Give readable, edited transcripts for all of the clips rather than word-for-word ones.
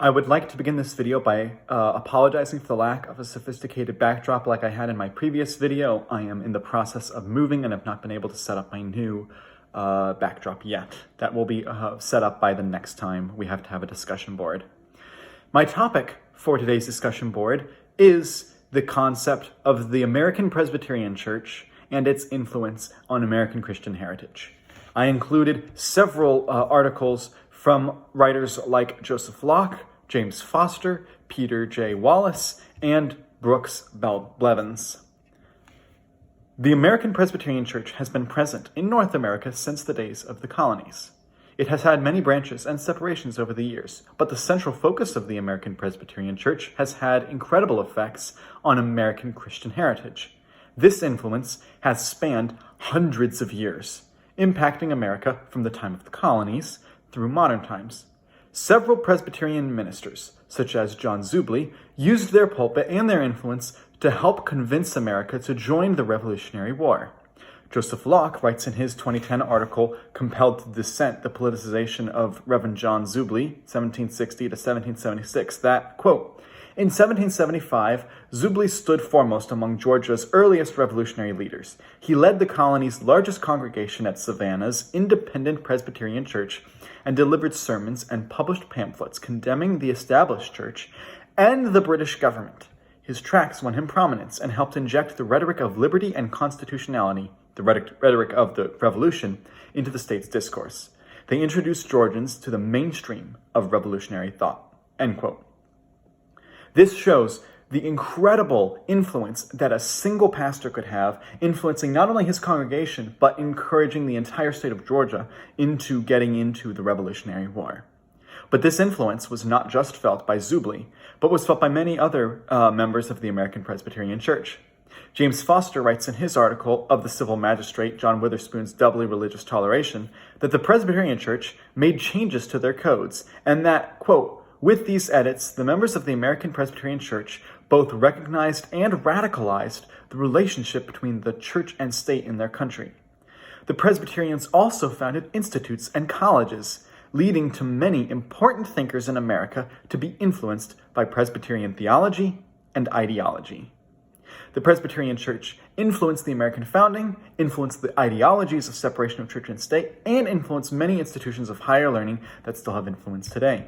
I would like to begin this video by apologizing for the lack of a sophisticated backdrop like I had in my previous video. I am in the process of moving and have not been able to set up my new backdrop yet. That will be set up by the next time we have to have a discussion board. My topic for today's discussion board is the concept of the American Presbyterian Church and its influence on American Christian heritage. I included several articles from writers like Joseph Locke, James Foster, Peter J. Wallace, and Brooks Blevins. The American Presbyterian Church has been present in North America since the days of the colonies. It has had many branches and separations over the years, but the central focus of the American Presbyterian Church has had incredible effects on American Christian heritage. This influence has spanned hundreds of years, impacting America from the time of the colonies through modern times. Several Presbyterian ministers, such as John Zubley, used their pulpit and their influence to help convince America to join the Revolutionary War. Joseph Locke writes in his 2010 article, Compelled to Dissent, the Politicization of Reverend John Zubley, 1760 to 1776, that, quote, in 1775, Zubley stood foremost among Georgia's earliest revolutionary leaders. He led the colony's largest congregation at Savannah's Independent Presbyterian Church and delivered sermons and published pamphlets condemning the established church and the British government. His tracts won him prominence and helped inject the rhetoric of liberty and constitutionality, the rhetoric of the revolution, into the state's discourse. They introduced Georgians to the mainstream of revolutionary thought, end quote. This shows the incredible influence that a single pastor could have, influencing not only his congregation, but encouraging the entire state of Georgia into getting into the Revolutionary War. But this influence was not just felt by Zubley, but was felt by many other members of the American Presbyterian Church. James Foster writes in his article of the civil magistrate John Witherspoon's Doubly Religious Toleration that the Presbyterian Church made changes to their codes, and that, quote, with these edits, the members of the American Presbyterian Church both recognized and radicalized the relationship between the church and state in their country. The Presbyterians also founded institutes and colleges, leading to many important thinkers in America to be influenced by Presbyterian theology and ideology. The Presbyterian Church influenced the American founding, influenced the ideologies of separation of church and state, and influenced many institutions of higher learning that still have influence today.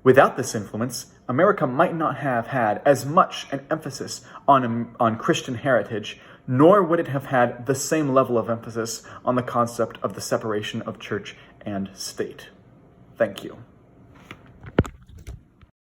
Without this influence, America might not have had as much an emphasis on Christian heritage, nor would it have had the same level of emphasis on the concept of the separation of church and state. Thank you.